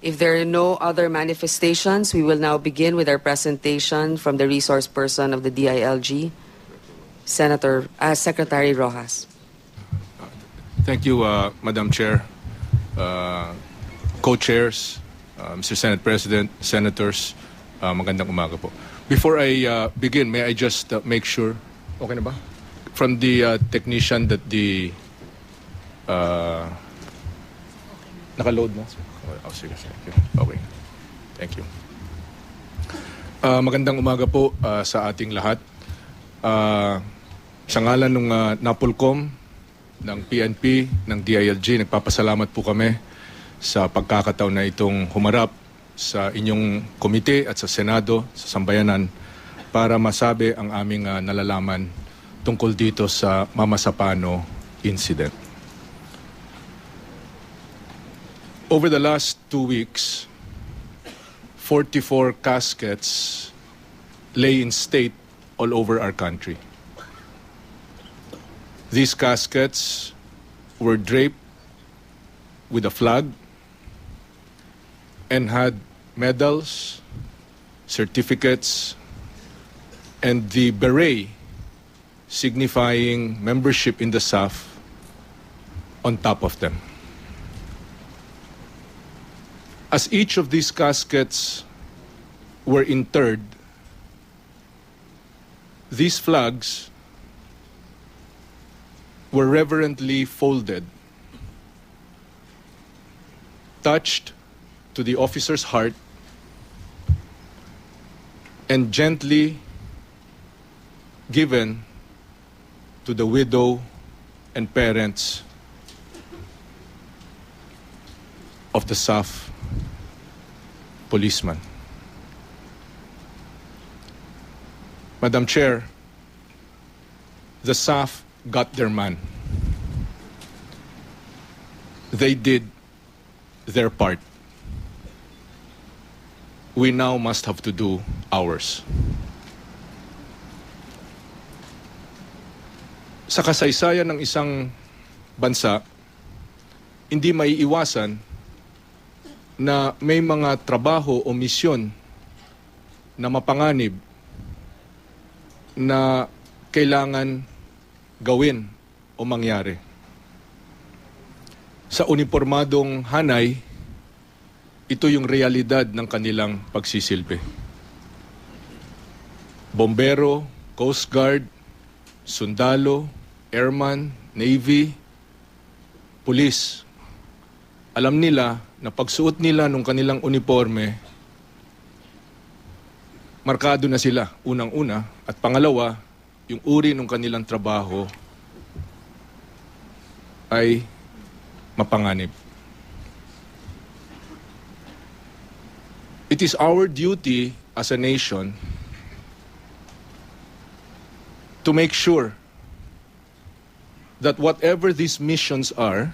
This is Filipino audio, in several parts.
If there are no other manifestations, we will now begin with our presentation from the resource person of the DILG, Secretary Rojas. Thank you, Madam Chair, co-chairs, Mr. Senate President, senators, magandang umaga po. Before I begin, may I just make sure, okay na ba? From the technician that the naka-load na? Oh, sige. Okay. Thank you. Magandang umaga po sa ating lahat. Sa ngalan ng NAPOLCOM, ng PNP, ng DILG, nagpapasalamat po kami sa pagkakataon na itong humarap sa inyong komite at sa Senado, sa Sambayanan, para masabi ang aming nalalaman tungkol dito sa Mama Sapano incident. Over the last 2 weeks, 44 caskets lay in state all over our country. These caskets were draped with a flag and had medals, certificates, and the beret signifying membership in the SAF on top of them. As each of these caskets were interred, these flags were reverently folded, touched to the officer's heart, and gently given to the widow and parents of the SAF policeman. Madam Chair, the SAF got their man. They did their part. We now must have to do ours. Sa kasaysayan ng isang bansa, hindi maiiwasan na may mga trabaho o misyon na mapanganib na kailangan gawin o mangyari. Sa unipormadong hanay, ito yung realidad ng kanilang pagsisilbi. Bombero, Coast Guard, sundalo, airman, Navy, pulis. Alam nila na pagsuot nila ng kanilang uniforme, markado na sila, unang-una. At pangalawa, yung uri ng kanilang trabaho ay mapanganib. It is our duty as a nation to make sure that whatever these missions are,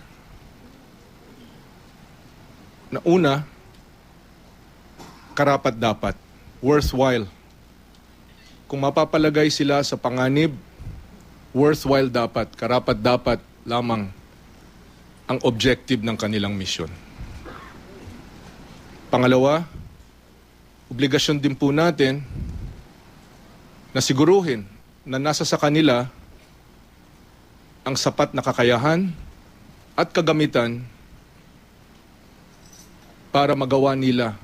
na una, karapat-dapat, worthwhile. Kung mapapalagay sila sa panganib, worthwhile dapat, karapat-dapat lamang ang objective ng kanilang misyon. Pangalawa, obligasyon din po natin na siguruhin na nasa sa kanila ang sapat na kakayahan at kagamitan para magawa nila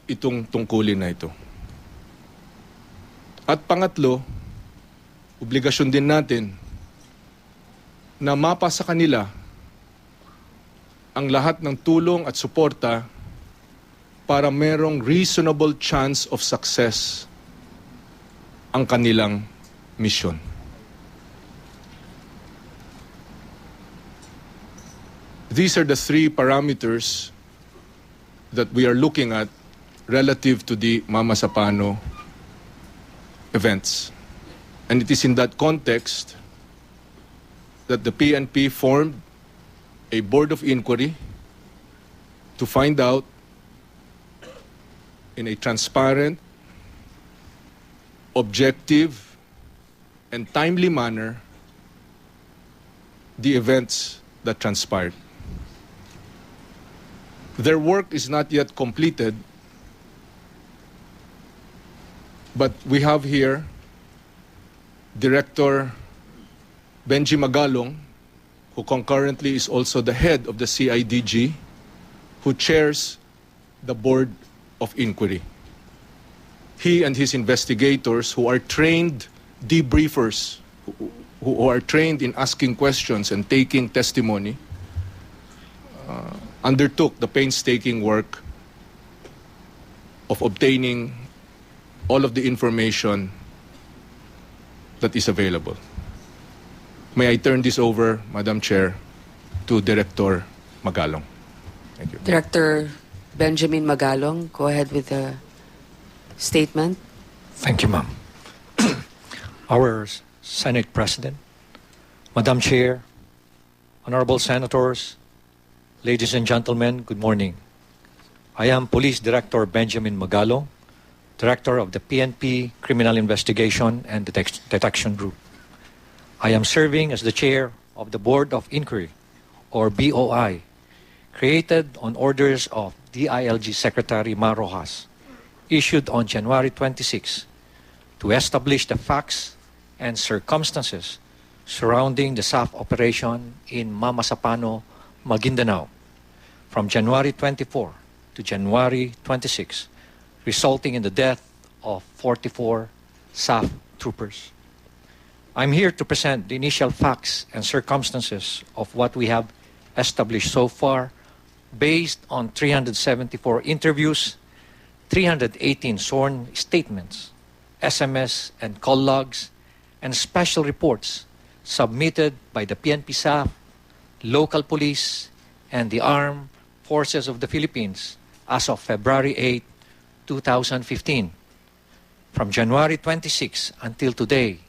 itong tungkulin na ito. At pangatlo, obligasyon din natin na mapa sa kanila ang lahat ng tulong at suporta para merong reasonable chance of success ang kanilang misyon. These are the 3 parameters that we are looking at relative to the Mama Sapano events. And it is in that context that the PNP formed a board of inquiry to find out in a transparent, objective, and timely manner the events that transpired. Their work is not yet completed, but we have here Director Benji Magalong, who concurrently is also the head of the CIDG, who chairs the Board of Inquiry. He and his investigators, who are trained debriefers, who are trained in asking questions and taking testimony, undertook the painstaking work of obtaining all of the information that is available. May I turn this over, Madam Chair, to Director Magalong. Thank you. Director Benjamin Magalong, go ahead with the statement. Thank you, ma'am. Our Senate President, Madam Chair, Honorable Senators, ladies and gentlemen, good morning. I am Police Director Benjamin Magalong, Director of the PNP Criminal Investigation and Detection Group. I am serving as the Chair of the Board of Inquiry, or BOI, created on orders of DILG Secretary Mar Rojas, issued on January 26 to establish the facts and circumstances surrounding the SAF operation in Mamasapano, Maguindanao, from January 24 to January 26, resulting in the death of 44 SAF troopers. I'm here to present the initial facts and circumstances of what we have established so far based on 374 interviews, 318 sworn statements, SMS and call logs, and special reports submitted by the PNP SAF, local police, and the Armed Forces of the Philippines as of February 8, 2015. From January 26 until today,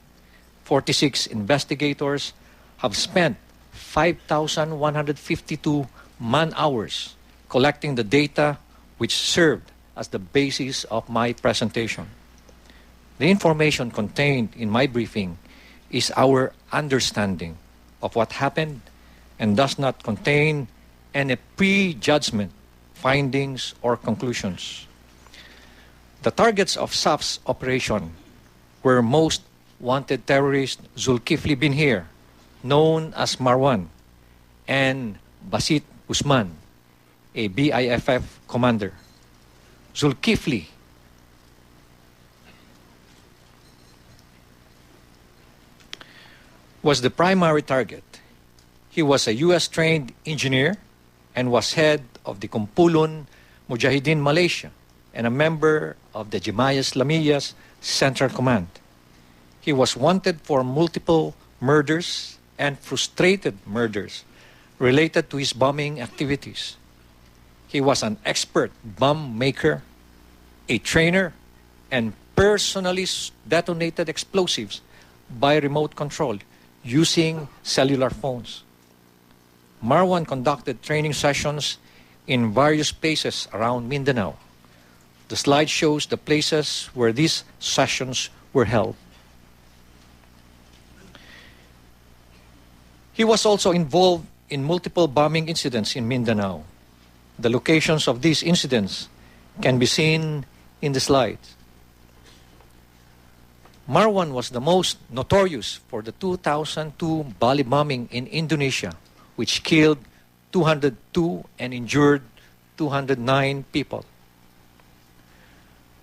46 investigators have spent 5,152 man-hours collecting the data which served as the basis of my presentation. The information contained in my briefing is our understanding of what happened and does not contain any prejudgment, findings, or conclusions. The targets of SAF's operation were most wanted terrorist Zulkifli Binhir, known as Marwan, and Basit Usman, a BIFF commander. Zulkifli was the primary target. He was a U.S.-trained engineer and was head of the Kumpulun Mujahideen Malaysia and a member of the Jemaah Islamiyah's Central Command. He was wanted for multiple murders and frustrated murders related to his bombing activities. He was an expert bomb maker, a trainer, and personally detonated explosives by remote control using cellular phones. Marwan conducted training sessions in various places around Mindanao. The slide shows the places where these sessions were held. He was also involved in multiple bombing incidents in Mindanao. The locations of these incidents can be seen in the slide. Marwan was the most notorious for the 2002 Bali bombing in Indonesia, which killed 202 and injured 209 people.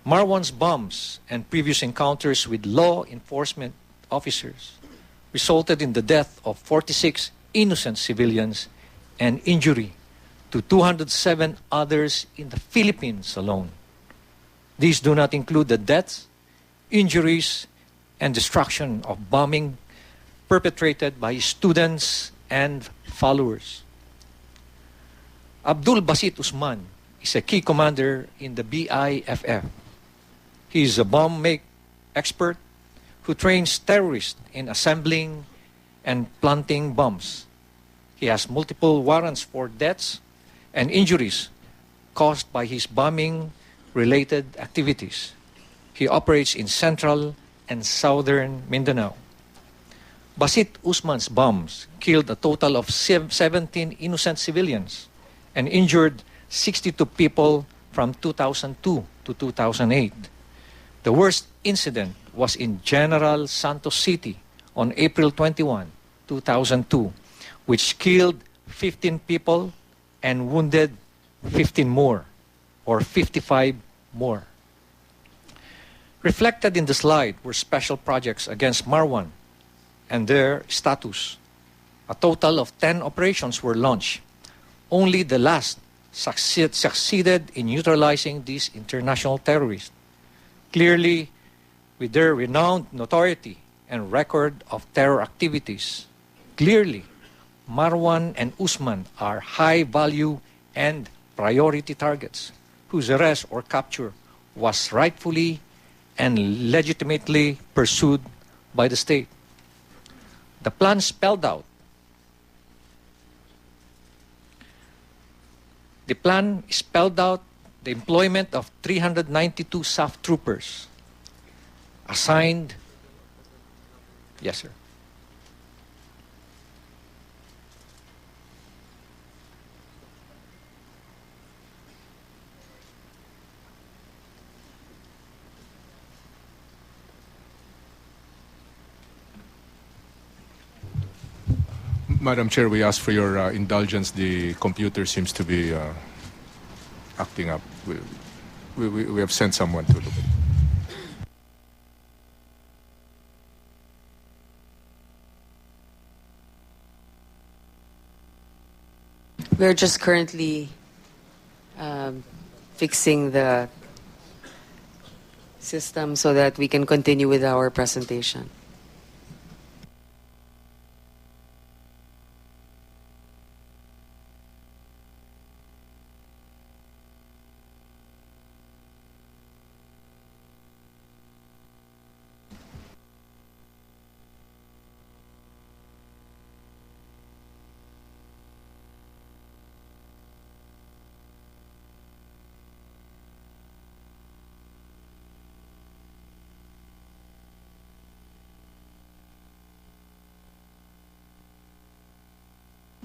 Marwan's bombs and previous encounters with law enforcement officers resulted in the death of 46 innocent civilians and injury to 207 others in the Philippines alone. These do not include the deaths, injuries, and destruction of bombing perpetrated by students and followers. Abdul Basit Usman is a key commander in the BIFF. He is a bomb make expert who trains terrorists in assembling and planting bombs. He has multiple warrants for deaths and injuries caused by his bombing-related activities. He operates in central and southern Mindanao. Basit Usman's bombs killed a total of 17 innocent civilians and injured 62 people from 2002 to 2008. The worst incident was in General Santos City on April 21, 2002, which killed 15 people and wounded 15 more, or 55 more. Reflected in the slide were special projects against Marwan and their status. A total of 10 operations were launched. Only the last succeeded in neutralizing these international terrorists. Clearly, with their renowned notoriety and record of terror activities, clearly, Marwan and Usman are high-value and priority targets whose arrest or capture was rightfully and legitimately pursued by the state. The plan spelled out the employment of 392 SAF troopers assigned. Yes, sir. Madam Chair, we ask for your indulgence. The computer seems to be acting up. We have sent someone to look at it. We're just currently fixing the system so that we can continue with our presentation.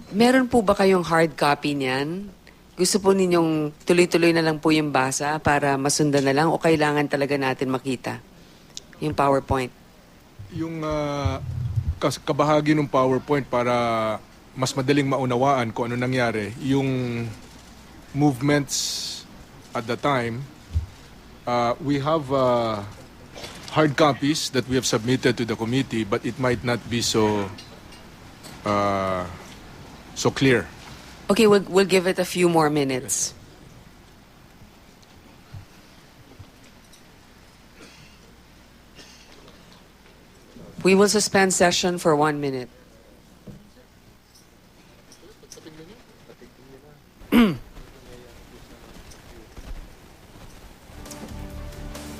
Meron po ba kayong hard copy niyan? Gusto po ninyong tuloy-tuloy na lang po yung basa para masundan na lang o kailangan talaga natin makita yung PowerPoint? Yung kabahagi ng PowerPoint para mas madaling maunawaan kung ano nangyari, yung movements at the time, we have hard copies that we have submitted to the committee, but it might not be so clear. Okay, we'll give it a few more minutes. We will suspend session for 1 minute.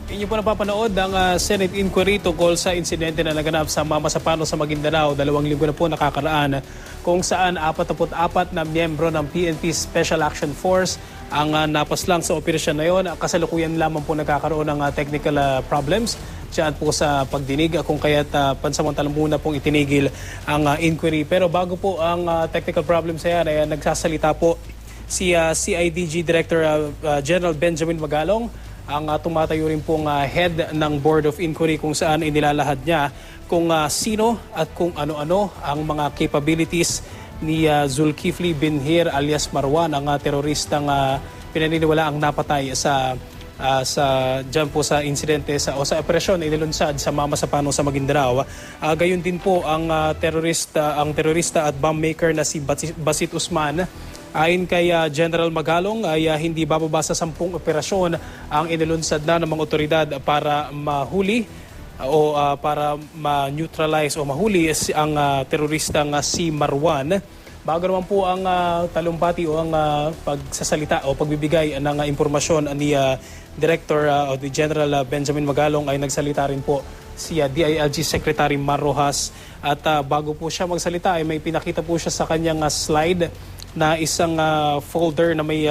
Inyo po napapanood ang Senate inquiry tungkol sa insidente na naganap sa Mamasapano sa Maguindanao. 2 linggo na po nakakaraan kung saan 44 na miyembro ng PNP Special Action Force ang napaslang sa operasyon na yon. Kasalukuyan lamang po nagkakaroon ng technical problems diyan po sa pagdinig kung kaya't pansamantalang muna pong itinigil ang inquiry. Pero bago po ang technical problems na yan, ay nagsasalita po si CIDG Director General Benjamin Magalong, ang tumatayo rin pong head ng Board of Inquiry kung saan inilalahad niya kung sino at kung ano-ano ang mga capabilities ni Zulkifli Binhir alias Marwan, ang teroristang pinaniniwala ang napatay sa dyan po sa insidente sa operasyon na inilunsad sa Mamasapano sa Maguindanao. Gayon din po ang terorista at bomb maker na si Basit Usman. Ayon kay General Magalong ay hindi bababa sa 10 operasyon ang inilunsad na ng mga otoridad para mahuli o para ma-neutralize o mahuli ang teroristang si Marwan. Bago naman po ang talumpati o ang pagsasalita o pagbibigay ng impormasyon ni Director o ni General Benjamin Magalong, ay nagsalita rin po si DILG Secretary Mar Rojas. At bago po siya magsalita ay may pinakita po siya sa kanyang slide na isang folder na may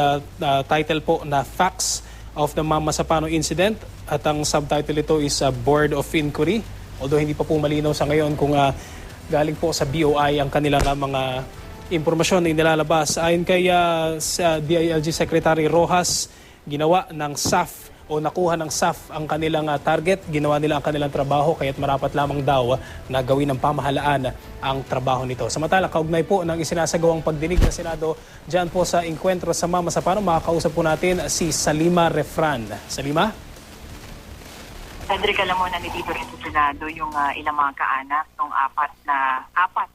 title po na Facts of the Mamasapano Incident, at ang subtitle ito is Board of Inquiry. Although hindi pa po malinaw sa ngayon kung galing po sa BOI ang kanilang mga impormasyon na inilalabas. Ayon kay sa DILG Secretary Rojas, ginawa ng SAF o nakuha ng SAF ang kanilang target, ginawa nila ang kanilang trabaho, kaya't marapat lamang daw na gawin ng pamahalaan ang trabaho nito. Samantala, kaugnay po ng isinasagawang pagdinig ng Senado dyan po sa Encuentro sa Mama sa Pano, makakausap po natin si Salima Refran. Salima? Cedric, alam mo na dito rin sa Senado yung ilang mga kaanak ng apat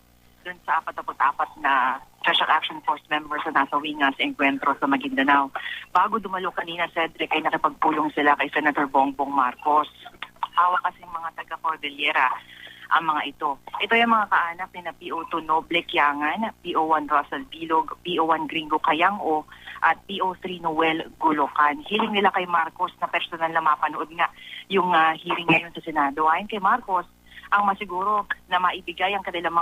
dun sa 44 na Special Action Force members na nasa winga sa Encuentro sa Maguindanao. Bago dumalo kanina, Cedric, ay nakipagpulong sila kay Senator Bongbong Marcos. Hawak kasing mga taga-Cordillera ang mga ito. Ito yung mga kaanak ni na PO2 Noble Kiangan, PO1 Russell Bilog, PO1 Gringo Kayang-o, at PO3 Noel Gulocan. Hiling nila kay Marcos na personal na mapanood nga yung hearing ngayon sa Senado. Ayon kay Marcos, ang masiguro na maibigay ang kanilang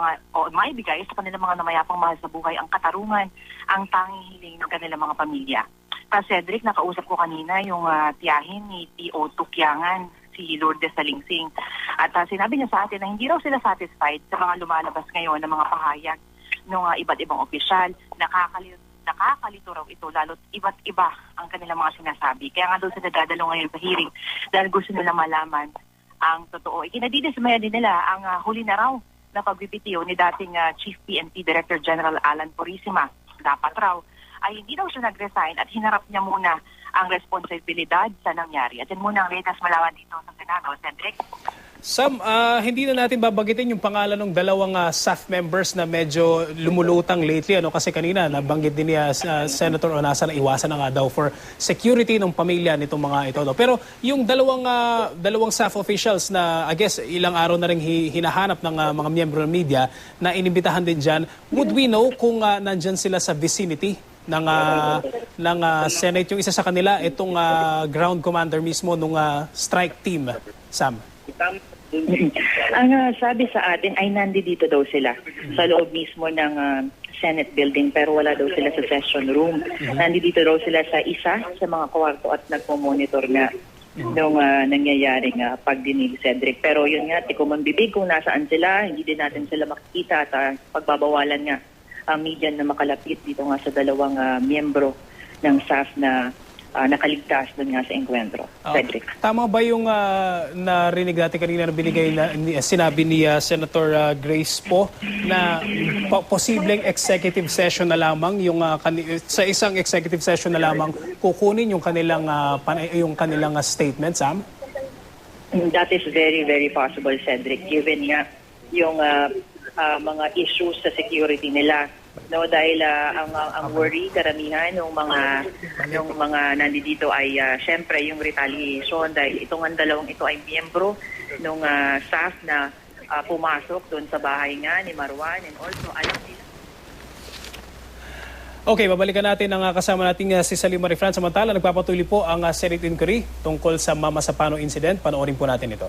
maibigay sa kanilang mga namayapang mahal sa buhay ang katarungan, ang tanging hiling ng kanilang mga pamilya. Cedric, nakausap ko kanina yung tiyahin ni PO2 Kiangan, si Lourdes Salingsing. At sinabi niya sa atin na hindi raw sila satisfied sa mga lumalabas ngayon ng mga pahayag ng iba't ibang opisyal. Nakakalito raw ito, lalo't iba't iba ang kanilang mga sinasabi. Kaya nga doon sila dadalo ngayon sa hearing dahil gusto nila malaman ang totoo. Ikinadidismaya din nila ang huli na raw na pagbibitiw ni dating Chief PNP Director General Alan Purisima. Dapat raw ay hindi daw siya nag-resign at hinarap niya muna ang responsibilidad sa nangyari. At yan muna ang latest malaman dito sa Senado. Cedric? Sam, hindi na natin babagitin yung pangalan ng dalawang SAF members na medyo lumulutang lately. Kasi kanina nabanggit din niya Senator Onasa na iwasan na nga daw for security ng pamilya nitong mga ito. Pero yung dalawang SAF officials na I guess ilang araw na rin hinahanap ng mga miyembro ng media na inimbitahan din dyan, would we know kung nandyan sila sa vicinity ng Senate? Yung isa sa kanila, itong ground commander mismo ng strike team, Sam. Ang sabi sa atin ay nandito daw sila sa loob mismo ng Senate building pero wala daw sila sa session room. Nandito daw sila sa isa sa mga kwarto at nagpo-monitor nga nung nangyayaring pagdinig, Cedric. Pero yun nga, tikumang bibig kung nasaan sila, hindi din natin sila makikita at pagbabawalan nga ang media na makalapit dito nga sa dalawang miyembro ng SAF na nakaligtas doon nga sa Encuentro. Cedric. Tama ba yung narinig natin kanina na binigay na sinabi ni Senator Grace po na posibleng executive session na lamang yung sa isang executive session na lamang kukunin yung kanilang statement, Sam? That is very, very possible, Cedric, given nga yung mga issues sa security nila. No, dahil ang worry karamihan ng mga nandito ay syempre yung retaliation dahil itong dalawang ito ay miyembro ng SAF na pumasok doon sa bahay nga ni Marwan and also alam nila. Okay, babalikan natin ang kasama nating si Salima Refran. Samantala, nagpapatuloy po ang Senate inquiry tungkol sa Mama sa Pano incident. Panoorin po natin ito.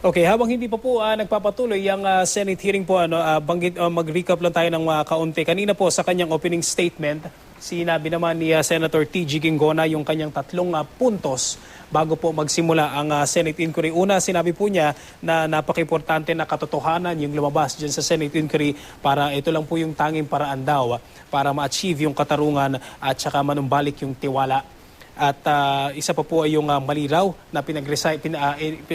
Okay, habang hindi pa po nagpapatuloy ang Senate hearing po, mag-recap lang tayo ng kaunti. Kanina po sa kanyang opening statement, sinabi naman ni Senator T.G. Ginggona yung kanyang 3 puntos bago po magsimula ang Senate inquiry. Una, sinabi po niya na napaka-importante na katotohanan yung lumabas dyan sa Senate inquiry para ito lang po yung tanging paraan daw para ma-achieve yung katarungan at saka manumbalik yung tiwala. At isa pa po ay yung maliraw na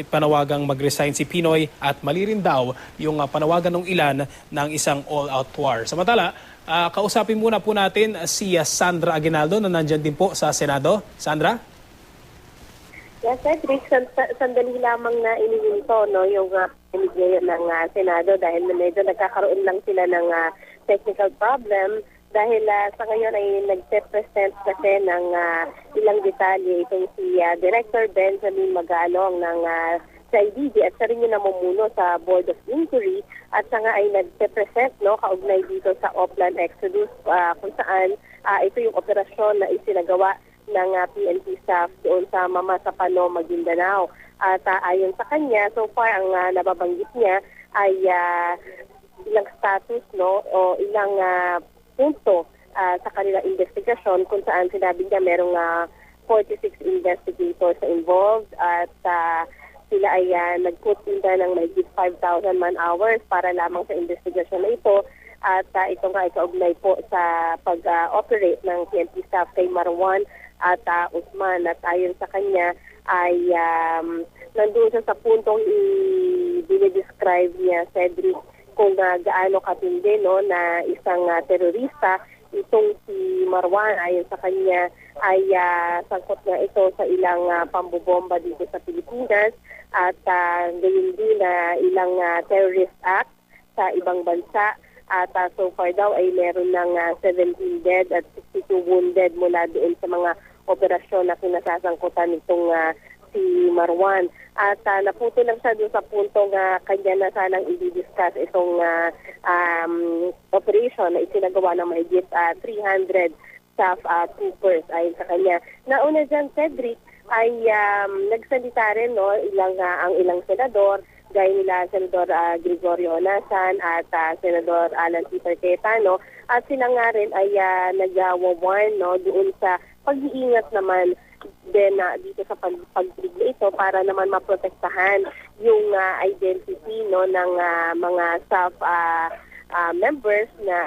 panawagang mag-resign si Pinoy at mali rin daw yung panawagan ng ilan ng isang all-out war. Samantala, kausapin muna po natin si Sandra Aguinaldo na nandyan din po sa Senado. Sandra? Yes, Cedric, sandali lamang na inihinto yung ngayon ng Senado dahil medyo nagkakaroon lang sila ng technical problem. Dahil sa ngayon ay nagpe-present kasi ng ilang detalye itong si Director Benjamin Magalong ng CIDG at siya rin yung namumuno sa Board of Inquiry at siya nga ay nagpe-present kaugnay dito sa Oplan Exodus kung saan ito yung operasyon na isinagawa ng PNP staff doon sa Mama sa Pano, Maguindanao. At ayon sa kanya, so far ang nababanggit niya ay ilang status, no, o ilang punto sa kanilang investigasyon, kung saan sinabi niya merong 46 investigators involved at sila ay nag-put in ng mahigit 5,000 man-hours para lamang sa investigasyon na ito. At ito nga ay kaugnay po sa pag-operate ng PNP staff kay Marwan at Usman. At ayon sa kanya ay nandun siya sa puntong i-describe niya, Cedric, kung gaano katindi, no, na isang terorista. Itong si Marwan, ayon sa kanya, ay sangkot na ito sa ilang pambobomba dito sa Pilipinas at gayon din na ilang terrorist act sa ibang bansa. At so far daw ay meron ng 17 dead at 62 wounded mula doon sa mga operasyon na kinasasangkutan nitong si Marwan. At naputo lang siya doon sa puntong kanya na sanang i-discuss itong operation na isinagawa ng mahigit 300 staff troopers ayon sa kanya. Nauna dyan, Cedric, ay nagsalita rin, no, ang ilang senador, gaya nila Senador Gregorio Onasan at Senador Alan Peter Cayetano, at sila nga rin ay nag-warn, no, doon sa pag-iingat naman din dito sa pagdinig na ito para naman maprotektahan yung identity, no, ng mga staff members na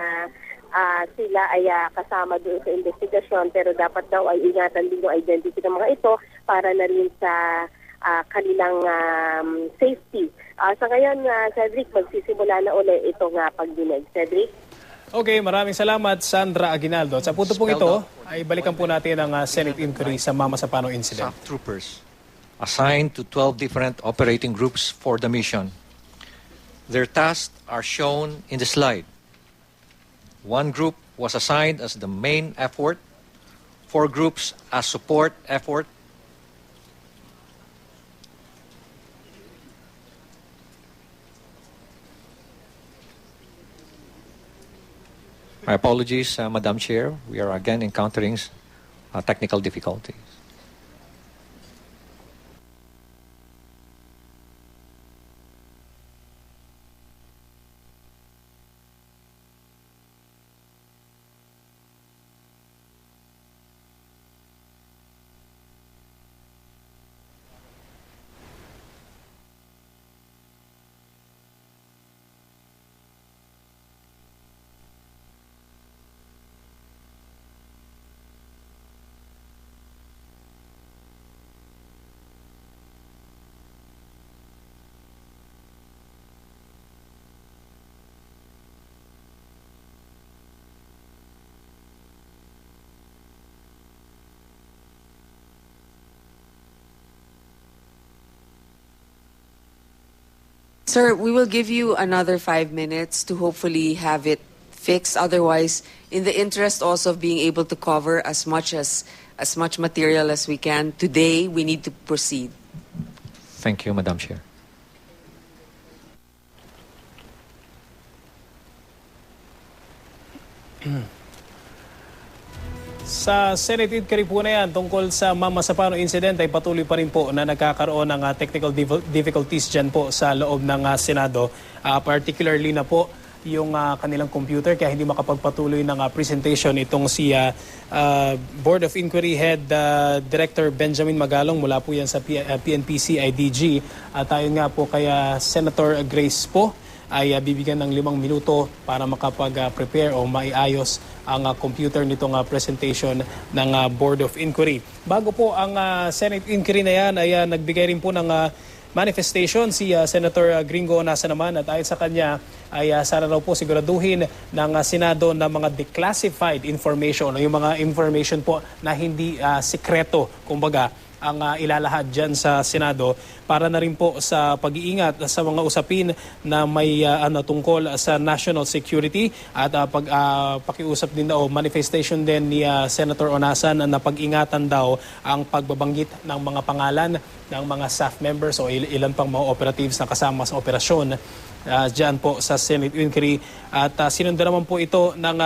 sila ay kasama doon sa investigasyon, pero dapat daw ay ingatan din yung identity ng mga ito para na rin sa kanilang safety. Sa ngayon, Cedric, magsisimula na ulit itong pagdinig. Cedric? Okay, maraming salamat, Sandra Aguinaldo. Sa punto pong ito, ay balikan po natin ang Senate inquiry sa Mama Sapano incident. SAF troopers assigned to 12 different operating groups for the mission. Their tasks are shown in the slide. One group was assigned as the main effort, 4 groups as support effort, My apologies, Madam Chair. We are again encountering technical difficulties. Sir, we will give you another 5 minutes to hopefully have it fixed. Otherwise, in the interest also of being able to cover as much material as we can today, we need to proceed. Thank you, Madam Chair. Sa Senate inquiry po na yan tungkol sa Mama Sapano incident ay patuloy pa rin po na nagkakaroon ng technical difficulties dyan po sa loob ng Senado. Particularly na po yung kanilang computer kaya hindi makapagpatuloy ng presentation itong si Board of Inquiry Head Director Benjamin Magalong mula po yan sa PNP-CIDG. At ayon nga po kaya Senator Grace po ay bibigyan ng 5 minuto para makapag-prepare o maiayos ang computer nitong presentation ng Board of Inquiry. Bago po ang Senate inquiry na yan ay nagbigay rin po ng manifestation si Senator Gringo Onasa naman at ayon sa kanya ay sana raw po siguraduhin ng Senado na mga declassified information o yung mga information po na hindi sikreto kumbaga ang ilalahad dyan sa Senado para na rin po sa pag-iingat sa mga usapin na may tungkol sa national security at pakiusap din daw, manifestation din ni Senator Onasan na pag-ingatan daw ang pagbabanggit ng mga pangalan ng mga staff members o ilan pang mga operatives na kasama sa operasyon dyan po sa Senate inquiry. At sinundan naman po ito ng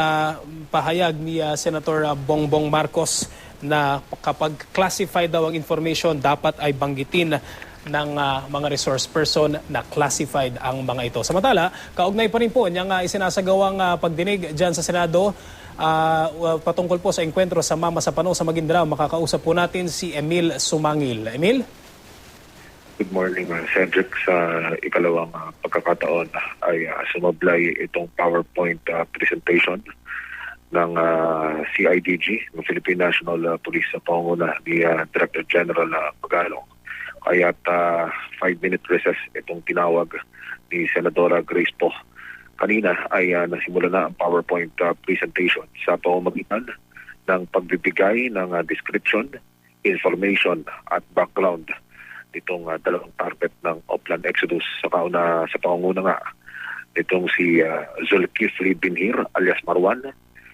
pahayag ni Senator Bongbong Marcos na kapag classified daw ang information, dapat ay banggitin ng mga resource person na classified ang mga ito. Samantala, kaugnay pa rin po niyang isinasagawang pagdinig dyan sa Senado patungkol po sa engkwentro sa Mama sa Pano sa Maguindanao. Makakausap po natin si Emil Sumangil. Emil? Good morning, Cedric. Sa ikalawang pagkakataon ay sumablay itong PowerPoint presentation ng CIDG, ng Philippine National Police sa pangunguna ni Director General Magalong. Kaya't 5-minute recess itong tinawag ni Senadora Grace Poe. Kanina ay nasimula na ang PowerPoint presentation sa pamamagitan ng pagbibigay ng description, information at background nitong dalawang target ng Oplan Exodus sa pangunguna nga nitong si Zulkifli Binhir alias Marwan.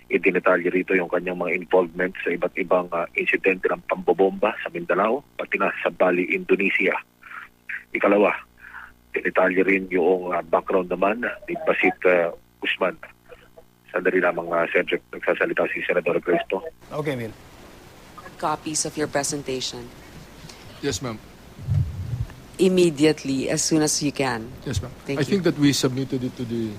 Idinetalye rito yung kanyang mga involvement sa iba't ibang insidente ng pambobomba sa Mindanao, pati na sa Bali, Indonesia. Ikalawa, dinetalye rin yung background naman ni Basit Usman. Sandali lamang, Cedric, nagsasalita si Senador Grace Poe. Okay, Emil. Copies of your presentation Yes, ma'am. immediately, as soon as you can. Yes, ma'am. Thank I you. think that we submitted it to the...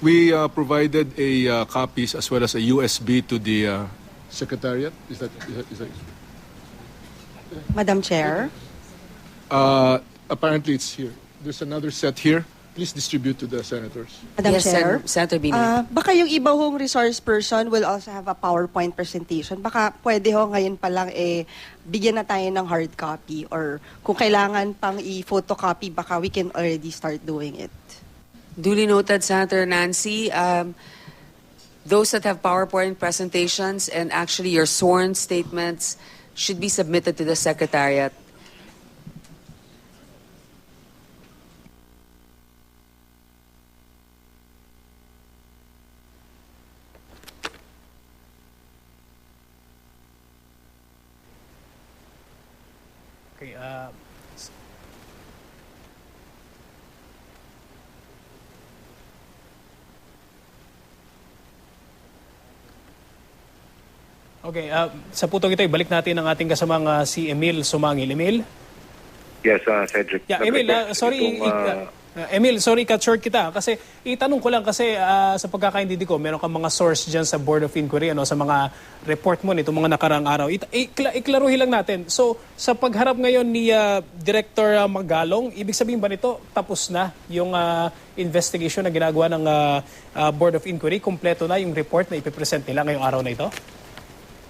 We provided a copies as well as a USB to the Secretariat. Is that Madam Chair. apparently it's here. There's another set here. Please distribute to the senators. Madam Yes, Chair. Senator Binay. Baka yung iba hong resource person will also have a PowerPoint presentation. Baka pwede ho ngayon pa lang bigyan na tayo ng hard copy or kung kailangan pang i-photocopy, baka we can already start doing it. Duly noted, Senator Nancy. Those that have PowerPoint presentations and actually your sworn statements should be submitted to the Secretariat. Okay, Okay, sa putong ito, ibalik natin ang ating kasamang si Emil Sumangil. Emil? Yes, Cedric. Yeah, Emil, sorry, Emil, sorry, cut short kita. Kasi itanong ko lang kasi sa pagkakaintindi ko, meron kang mga source dyan sa Board of Inquiry, sa mga report mo nitong mga nakarang araw. Iklaruhin lang natin. So, sa pagharap ngayon ni Director Magalong, ibig sabihin ba nito, tapos na yung investigation na ginagawa ng Board of Inquiry? Kompleto na yung report na ipipresent nila ngayong araw na ito?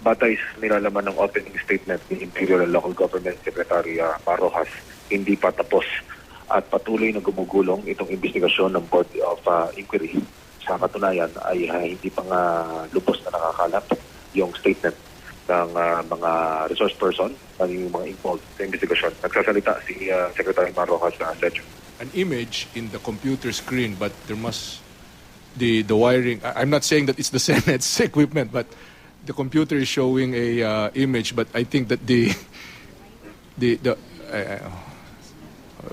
Batay sa nilalaman ng opening statement ni Interior and Local Government Secretary Marojas, hindi pa tapos at patuloy na gumugulong itong investigasyon ng Board of Inquiry. Sa katunayan ay hindi pa nga lubos na nakakalap yung statement ng mga resource person at yung mga involved sa investigasyon. Nagsasalita si Secretary Marojas sa Ledger. An image in the computer screen, but there must the wiring. I'm not saying that it's the Senate's equipment, but the computer is showing a image. But I think that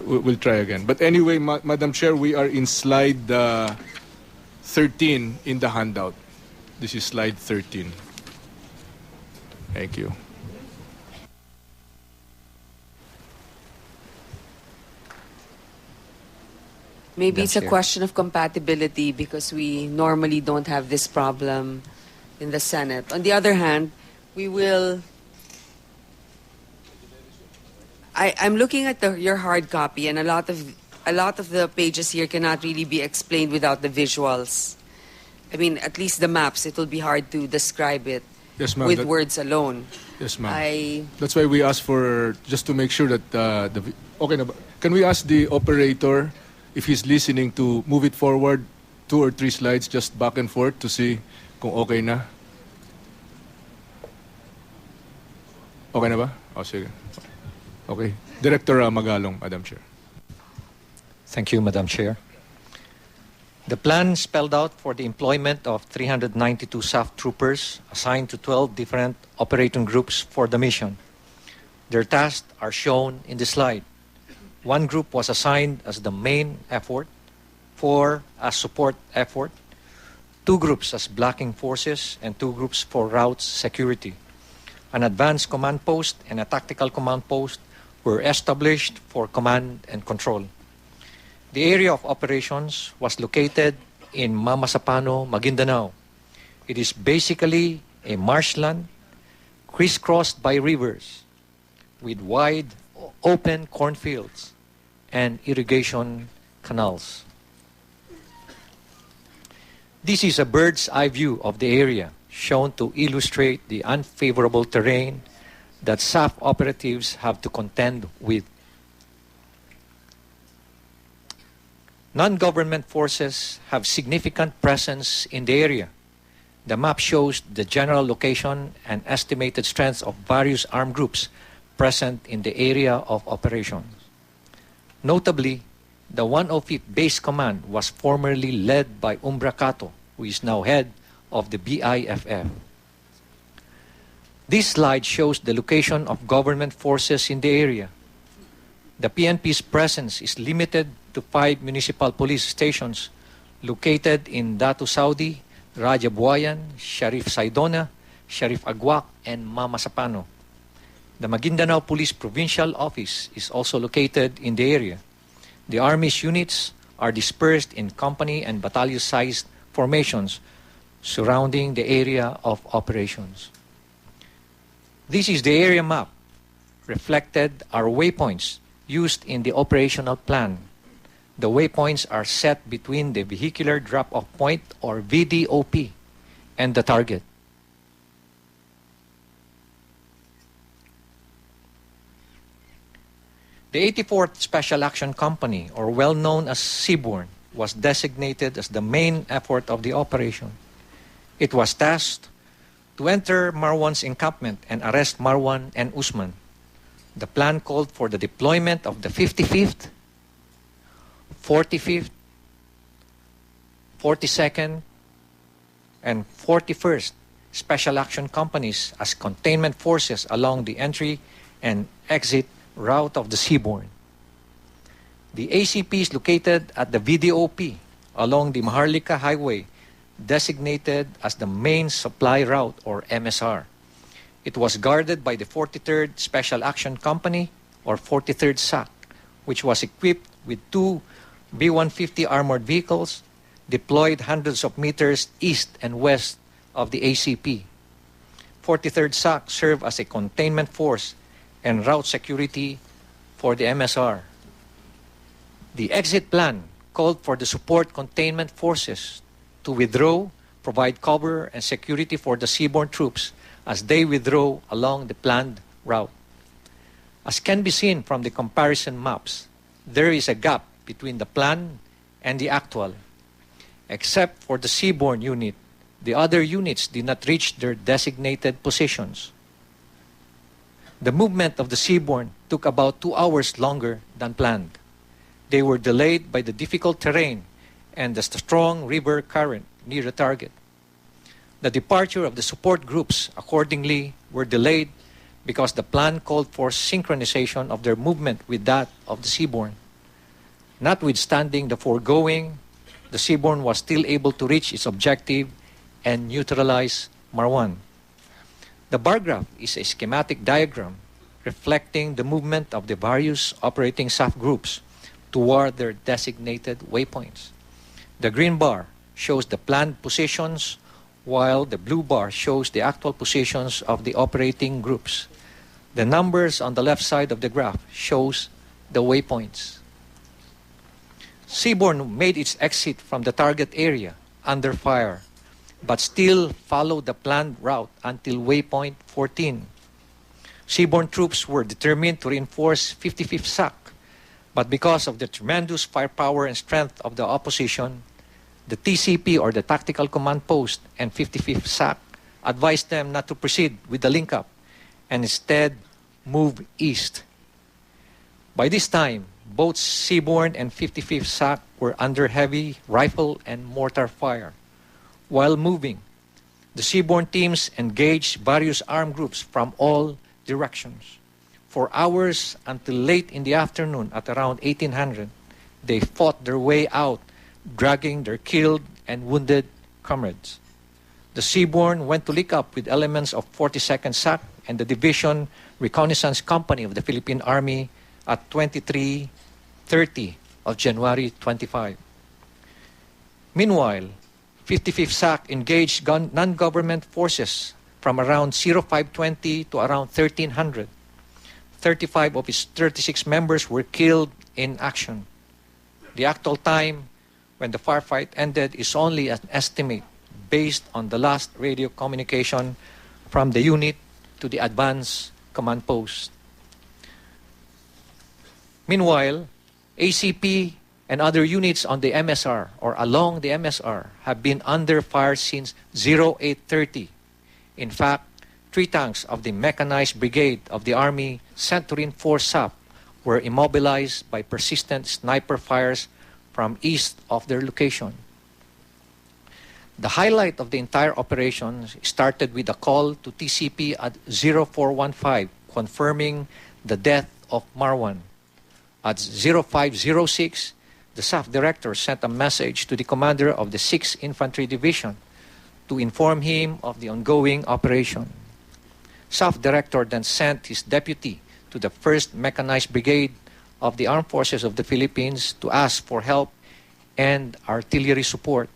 we'll try again. But anyway, Madam Chair, we are in slide 13 in the handout. This is slide 13. Thank you. Maybe it's a Chair. question of compatibility because we normally don't have this problem in the Senate. On the other hand, we will... I'm looking at your hard copy, and a lot of the pages here cannot really be explained without the visuals. I mean, at least the maps, it will be hard to describe it Yes, ma'am. with words alone. Yes, ma'am. I That's why we asked for, just to make sure that okay na ba? Can we ask the operator if he's listening to move it forward 2 or 3 slides just back and forth to see kung okay na? Okay na ba? O, sige. Okay. Director Magalong, Madam Chair. Thank you, Madam Chair. The plan spelled out for the employment of 392 SAF troopers assigned to 12 different operating groups for the mission. Their tasks are shown in the slide. One group was assigned as the main effort, 4 as support effort, 2 groups as blocking forces, and 2 groups for routes security. An advanced command post and a tactical command post were established for command and control. The area of operations was located in Mamasapano, Maguindanao. It is basically a marshland crisscrossed by rivers with wide open cornfields and irrigation canals. This is a bird's eye view of the area shown to illustrate the unfavorable terrain that SAF operatives have to contend with. Non-government forces have significant presence in the area. The map shows the general location and estimated strengths of various armed groups present in the area of operations. Notably, the 105th Base Command was formerly led by Umbra Cato, who is now head of the BIFF. This slide shows the location of government forces in the area. The PNP's presence is limited to 5 municipal police stations located in Datu Saudi, Raja Buayan, Sharif Saidona, Sharif Agwak, and Mamasapano. The Maguindanao Police Provincial Office is also located in the area. The Army's units are dispersed in company and battalion-sized formations surrounding the area of operations. This is the area map. Reflected are waypoints used in the operational plan. The waypoints are set between the vehicular drop-off point, or VDOP, and the target. The 84th Special Action Company, or well known as Seabourn, was designated as the main effort of the operation. It was tasked to enter Marwan's encampment and arrest Marwan and Usman. The plan called for the deployment of the 55th, 45th, 42nd, and 41st Special Action Companies as containment forces along the entry and exit route of the Seabourn. The ACP is located at the VDOP along the Maharlika Highway, designated as the main supply route, or MSR. It was guarded by the 43rd Special Action Company, or 43rd SAC, which was equipped with 2 B-150 armored vehicles deployed hundreds of meters east and west of the ACP. 43rd SAC served as a containment force and route security for the MSR. The exit plan called for the support containment forces to withdraw, provide cover and security for the Seabourn troops as they withdraw along the planned route. As can be seen from the comparison maps, there is a gap between the plan and the actual. Except for the Seabourn unit, the other units did not reach their designated positions. The movement of the Seabourn took about 2 hours longer than planned. They were delayed by the difficult terrain and the strong river current near the target. The departure of the support groups, accordingly, were delayed because the plan called for synchronization of their movement with that of the Seabourn. Notwithstanding the foregoing, the Seabourn was still able to reach its objective and neutralize Marwan. The bar graph is a schematic diagram reflecting the movement of the various operating SAF groups toward their designated waypoints. The green bar shows the planned positions, while the blue bar shows the actual positions of the operating groups. The numbers on the left side of the graph shows the waypoints. Seabourn made its exit from the target area under fire, but still followed the planned route until waypoint 14. Seabourn troops were determined to reinforce 55th SAC, but because of the tremendous firepower and strength of the opposition, the TCP, or the Tactical Command Post, and 55th SAC advised them not to proceed with the link-up and instead move east. By this time, both Seabourn and 55th SAC were under heavy rifle and mortar fire. While moving, the Seabourn teams engaged various armed groups from all directions. For hours until late in the afternoon at around 1800, they fought their way out, dragging their killed and wounded comrades. The the Seabourn went to link up with elements of 42nd SAC and the Division Reconnaissance Company of the Philippine Army at 23:30 of January 25. Meanwhile, 55th SAC engaged non-government forces from around 0520 to around 1300. 35 of its 36 members were killed in action. The actual time when the firefight ended is only an estimate based on the last radio communication from the unit to the advance command post. Meanwhile, ACP and other units on the MSR or along the MSR have been under fire since 0830. In fact, 3 tanks of the Mechanized Brigade of the Army sent to reinforce SAP were immobilized by persistent sniper fires from east of their location. The highlight of the entire operation started with a call to TCP at 0415 confirming the death of Marwan. At 0506, the SAF director sent a message to the commander of the 6th Infantry Division to inform him of the ongoing operation. SAF director then sent his deputy to the 1st Mechanized Brigade of the Armed Forces of the Philippines to ask for help and artillery support.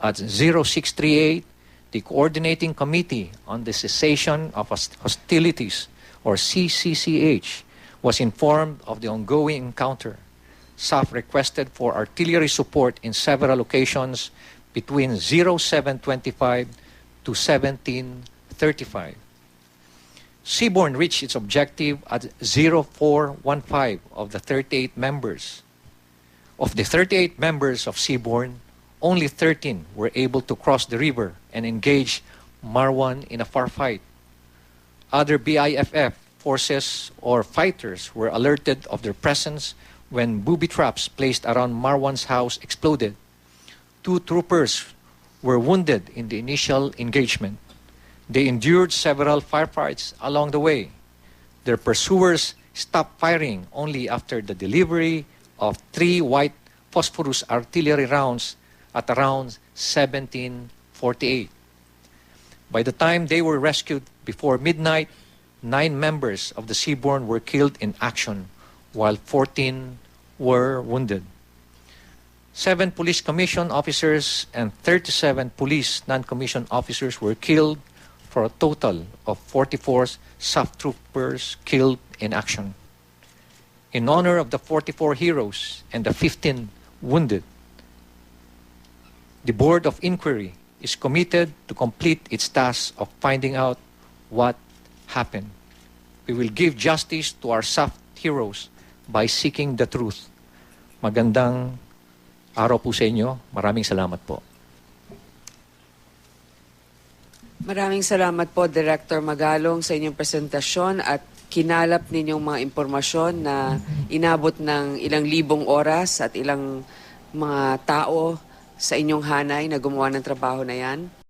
At 0638, the Coordinating Committee on the Cessation of Hostilities, or CCCH, was informed of the ongoing encounter. SAF requested for artillery support in several locations between 0725 to 1735. Seabourn reached its objective at 0415 of the 38 members. Of the 38 members of Seabourn, only 13 were able to cross the river and engage Marwan in a firefight. Other BIFF forces or fighters were alerted of their presence when booby traps placed around Marwan's house exploded. 2 troopers were wounded in the initial engagement. They endured several firefights along the way. Their pursuers stopped firing only after the delivery of 3 white phosphorus artillery rounds at around 1748. By the time they were rescued before midnight, 9 members of the Seabourn were killed in action, while 14 were wounded. 7 police commission officers and 37 police non-commissioned officers were killed, for a total of 44 SAF troopers killed in action. In honor of the 44 heroes and the 15 wounded, the Board of Inquiry is committed to complete its task of finding out what happened. We will give justice to our SAF heroes by seeking the truth. Magandang araw po sa inyo. Maraming salamat po. Maraming salamat po, Director Magalong, sa inyong presentasyon at kinalap ninyong mga impormasyon na inabot ng ilang libong oras at ilang mga tao sa inyong hanay na gumawa ng trabaho na yan.